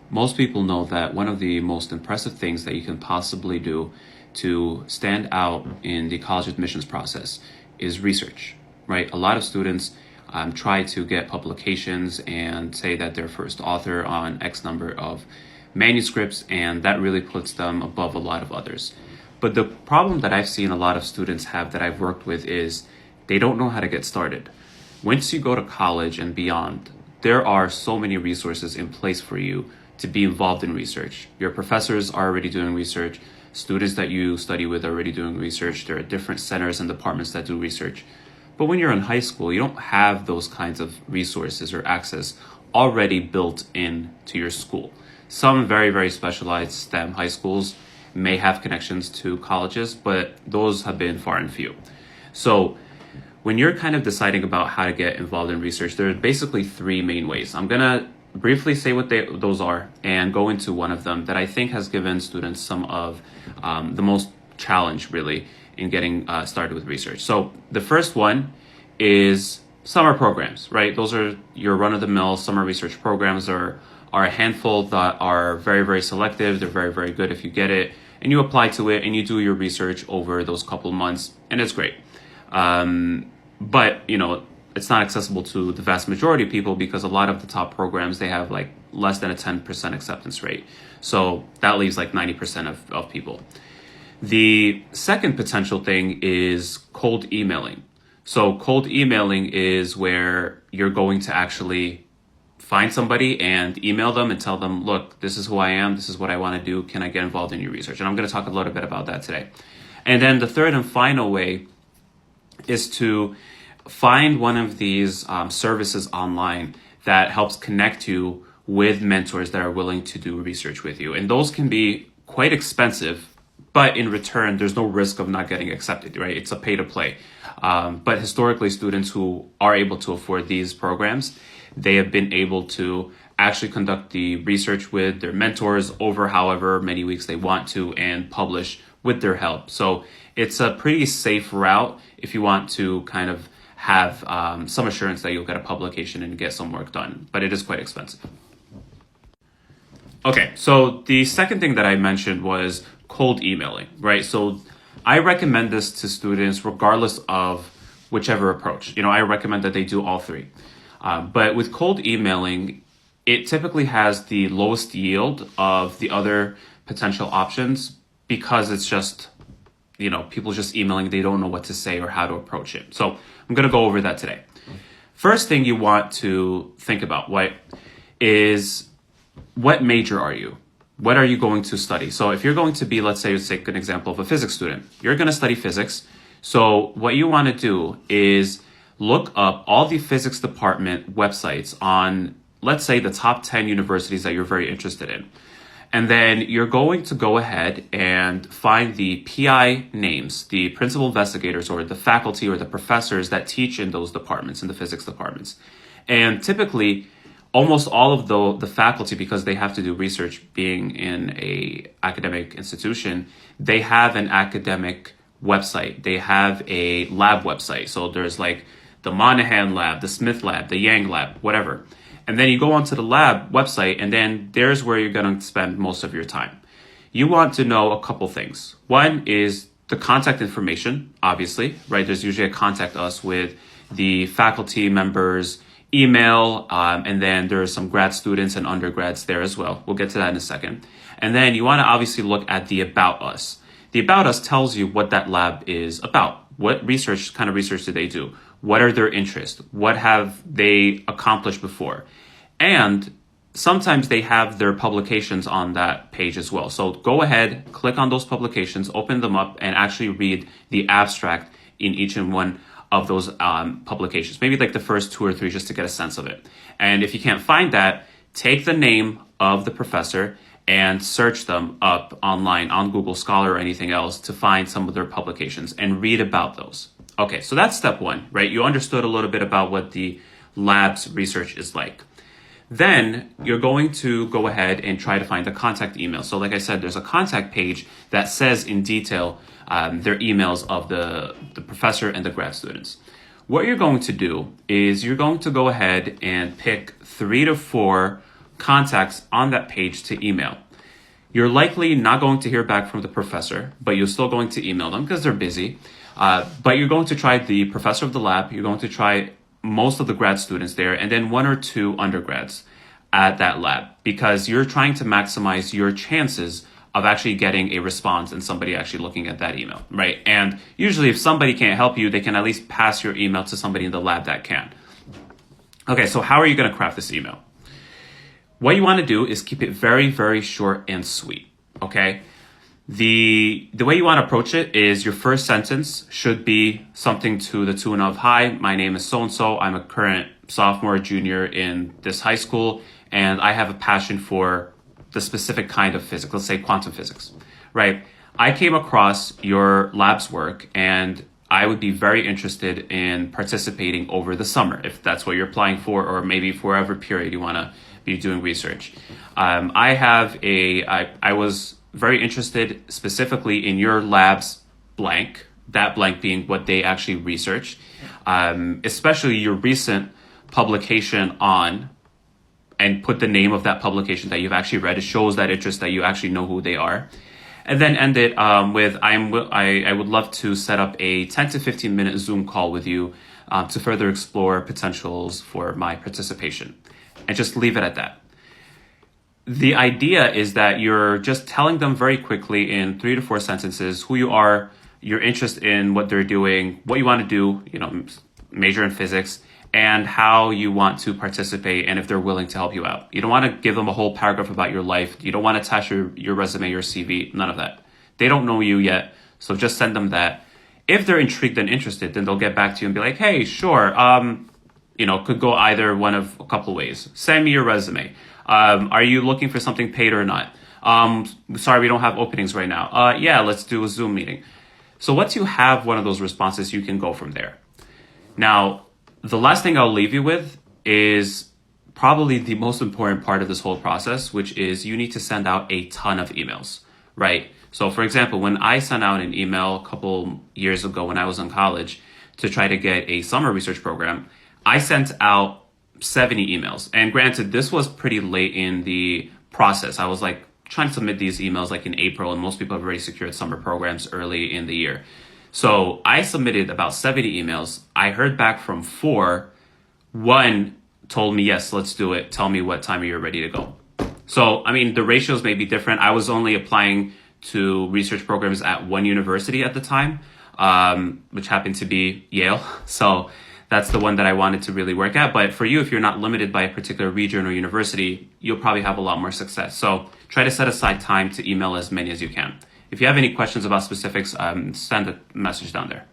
Most people know that one of the most impressive things that you can possibly do to stand out in the college admissions process is research, right? A lot of students try to get publications and say that they're first author on X number of manuscripts, and that really puts them above a lot of others. But the problem that I've seen a lot of students have that I've worked with is they don't know how to get started. Once you go to college and beyond, there are so many resources in place for you to be involved in research. Your professors are already doing research. Students that you study with are already doing research. There are different centers and departments that do research. But when you're in high school, you don't have those kinds of resources or access already built in to your school. Some very, very specialized STEM high schools may have connections to colleges, but those have been far and few. So when you're kind of deciding about how to get involved in research, there are basically three main ways. I'm going to briefly say what those are and go into one of them that I think has given students some of the most challenge, really, in getting started with research. So the first one is summer programs, right? Those are your run-of-the-mill summer research programs are a handful that are very, very selective. They're very, very good if you get it and you apply to it and you do your research over those couple months, and it's great. But, it's not accessible to the vast majority of people because a lot of the top programs, they have like less than a 10% acceptance rate. So that leaves like 90% of people. The second potential thing is cold emailing. So cold emailing is where you're going to actually find somebody and email them and tell them, look, this is who I am. This is what I want to do. Can I get involved in your research? And I'm going to talk a little bit about that today. And then the third and final way is to find one of these services online that helps connect you with mentors that are willing to do research with you. And those can be quite expensive, but in return, there's no risk of not getting accepted, right? It's a pay to play. But historically, students who are able to afford these programs, they have been able to actually conduct the research with their mentors over however many weeks they want to and publish with their help. So it's a pretty safe route if you want to kind of have some assurance that you'll get a publication and get some work done, but it is quite expensive. Okay, so the second thing that I mentioned was cold emailing, right? So I recommend this to students regardless of whichever approach. I recommend that they do all three. But with cold emailing, it typically has the lowest yield of the other potential options because it's just, people just emailing, they don't know what to say or how to approach it. So I'm going to go over that today. First thing you want to think about, what major are you? What are you going to study? So if you're going to be, let's take an example of a physics student. You're going to study physics. So what you want to do is look up all the physics department websites on, let's say, the top 10 universities that you're very interested in. And then you're going to go ahead and find the PI names, the principal investigators or the faculty or the professors that teach in those departments, in the physics departments. And typically, almost all of the faculty, because they have to do research being in a academic institution, they have an academic website. They have a lab website. So there's like the Monahan lab, the Smith lab, the Yang lab, whatever. And then you go onto the lab website, and then there's where you're going to spend most of your time. You want to know a couple things. One is the contact information, obviously, right? There's usually a contact us with the faculty members' email, and then there's some grad students and undergrads there as well. We'll get to that in a second. And then you want to obviously look at the About Us. The About Us tells you what that lab is about. What kind of research do they do? What are their interests? What have they accomplished before? And sometimes they have their publications on that page as well. So go ahead, click on those publications, open them up, and actually read the abstract in each and one of those publications. Maybe like the first two or three just to get a sense of it. And if you can't find that, take the name of the professor and search them up online on Google Scholar or anything else to find some of their publications and read about those. Okay, so that's step one, right? You understood a little bit about what the lab's research is like. Then you're going to go ahead and try to find a contact email. So like I said, there's a contact page that says in detail their emails of the professor and the grad students. What you're going to do is you're going to go ahead and pick 3 to 4 contacts on that page to email. You're likely not going to hear back from the professor, but you're still going to email them because they're busy. But you're going to try the professor of the lab. You're going to try most of the grad students there, and then 1 or 2 undergrads at that lab, because you're trying to maximize your chances of actually getting a response and somebody actually looking at that email, right? And usually if somebody can't help you, they can at least pass your email to somebody in the lab that can. Okay, so how are you going to craft this email? What you want to do is keep it very, very short and sweet, okay? The way you want to approach it is your first sentence should be something to the tune of, "Hi, my name is so-and-so. I'm a current sophomore, junior in this high school, and I have a passion for the specific kind of physics," let's say quantum physics, right? "I came across your lab's work and I would be very interested in participating over the summer," if that's what you're applying for, or maybe for whatever period you want to be doing research. I was very interested specifically in your lab's blank, that blank being what they actually researched, especially your recent publication on, and put the name of that publication that you've actually read. It shows that interest, that you actually know who they are. And then end it with, I would love to set up a 10 to 15 minute Zoom call with you to further explore potentials for my participation. And just leave it at that. The idea is that you're just telling them very quickly in 3 to 4 sentences who you are, your interest in what they're doing, what you want to do, major in physics, and how you want to participate, and if they're willing to help you out. You don't want to give them a whole paragraph about your life. You don't want to attach your resume, your CV, none of that. They don't know you yet, so just send them that. If they're intrigued and interested, then they'll get back to you and be like, "Hey, sure, could go either one of a couple of ways. Send me your resume. Are you looking for something paid or not? Sorry, we don't have openings right now. Yeah, let's do a Zoom meeting." So once you have one of those responses, you can go from there. Now, the last thing I'll leave you with is probably the most important part of this whole process, which is you need to send out a ton of emails, right? So for example, when I sent out an email a couple years ago when I was in college to try to get a summer research program, I sent out 70 emails. And granted, this was pretty late in the process. I was like trying to submit these emails like in April, and most people have already secured summer programs early in the year. So I submitted about 70 emails. I heard back from 4. 1 told me, "Yes, let's do it. Tell me what time you're ready to go." So, the ratios may be different. I was only applying to research programs at one university at the time, which happened to be Yale. So that's the one that I wanted to really work at. But for you, if you're not limited by a particular region or university, you'll probably have a lot more success. So try to set aside time to email as many as you can. If you have any questions about specifics, send a message down there.